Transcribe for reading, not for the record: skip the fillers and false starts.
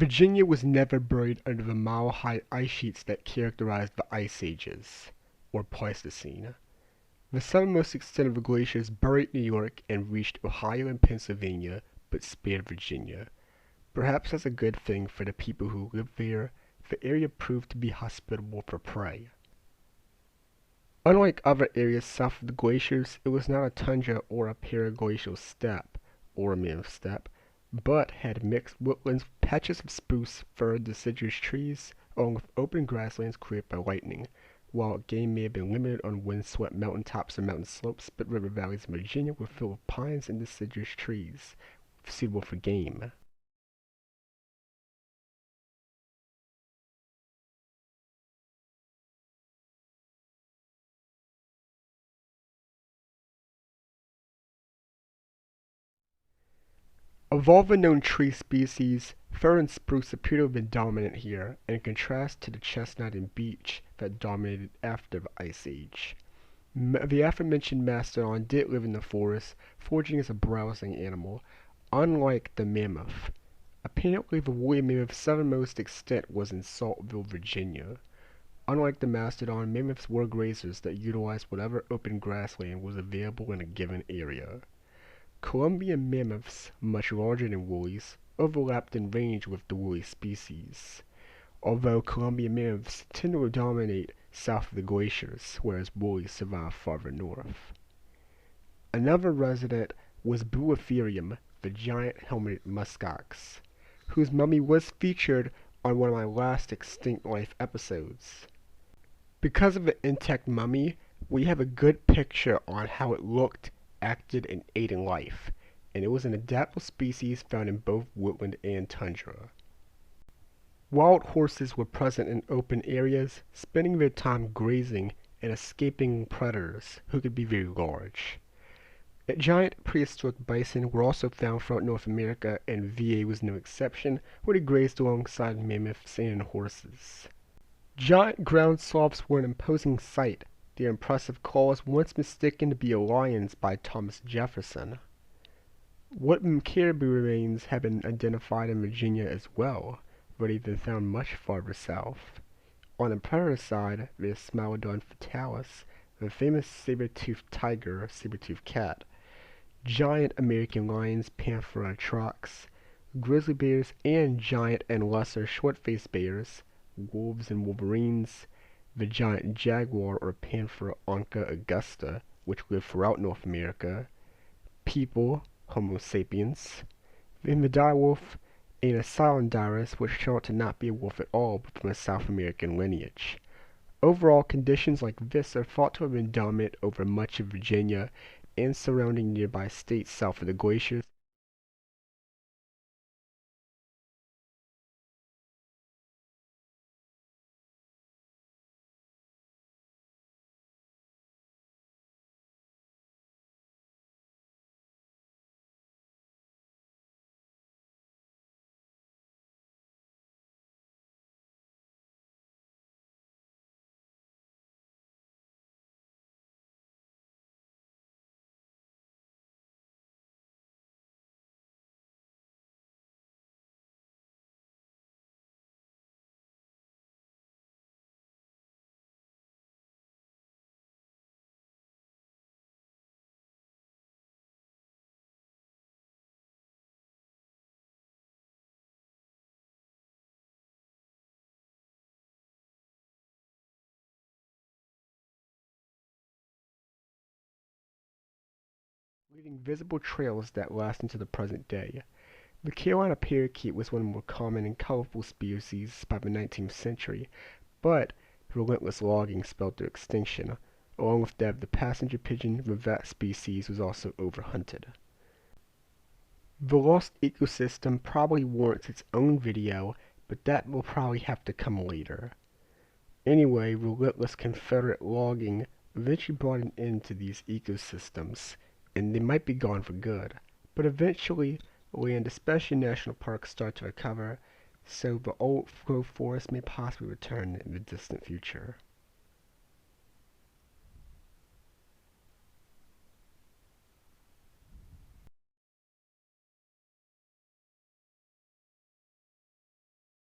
Virginia was never buried under the mile-high ice sheets that characterized the Ice Ages, or Pleistocene. The southernmost extent of the glaciers buried New York and reached Ohio and Pennsylvania, but spared Virginia. Perhaps as a good thing for the people who lived there, the area proved to be hospitable for prey. Unlike other areas south of the glaciers, it was not a tundra or a periglacial steppe, or a mammoth steppe, but had mixed woodlands with patches of spruce, fir, deciduous trees, along with open grasslands cleared by lightning. Wild game may have been limited on windswept mountain tops or mountain slopes, but river valleys in Virginia were filled with pines and deciduous trees, suitable for game. Of all the known tree species, fir and spruce appear to have been dominant here, in contrast to the chestnut and beech that dominated after the Ice Age. The aforementioned mastodon did live in the forest, foraging as a browsing animal, unlike the mammoth. Apparently, the woolly mammoth's southernmost extent was in Saltville, Virginia. Unlike the mastodon, mammoths were grazers that utilized whatever open grassland was available in a given area. Columbian mammoths, much larger than woolies, overlapped in range with the woolly species, although Columbian mammoths tend to dominate south of the glaciers, whereas woolies survive farther north. Another resident was Buipherium, the giant helmeted muskox, whose mummy was featured on one of my last Extinct Life episodes. Because of the intact mummy, we have a good picture on how it looked, acted, and ate in life, and it was an adaptable species found in both woodland and tundra. Wild horses were present in open areas, spending their time grazing and escaping predators who could be very large. Giant prehistoric bison were also found throughout North America, and VA was no exception, where they grazed alongside mammoths and horses. Giant ground sloths were an imposing sight, their impressive claws once mistaken to be a lion's by Thomas Jefferson. Woodland caribou remains have been identified in Virginia as well, but they've been found much farther south. On the predator side, there's Smilodon fatalis, the famous saber-toothed tiger, saber-toothed cat, giant American lions, Panthera atrox, grizzly bears, and giant and lesser short-faced bears, wolves and wolverines, the giant jaguar or Panthera onca augusta, which live throughout North America, people, Homo sapiens, then the direwolf, and a Cylindyrus, which turned out to not be a wolf at all, but from a South American lineage. Overall, conditions like this are thought to have been dominant over much of Virginia and surrounding nearby states south of the glaciers. Leaving visible trails that last into the present day. The Carolina parakeet was one of the more common and colorful species by the 19th century, but relentless logging spelled their extinction. Along with that of the passenger pigeon, the vat species was also overhunted. The lost ecosystem probably warrants its own video, but that will probably have to come later. Anyway, relentless Confederate logging eventually brought an end to these ecosystems, and they might be gone for good. But eventually, land, especially national parks, start to recover, so the old growth forest may possibly return in the distant future.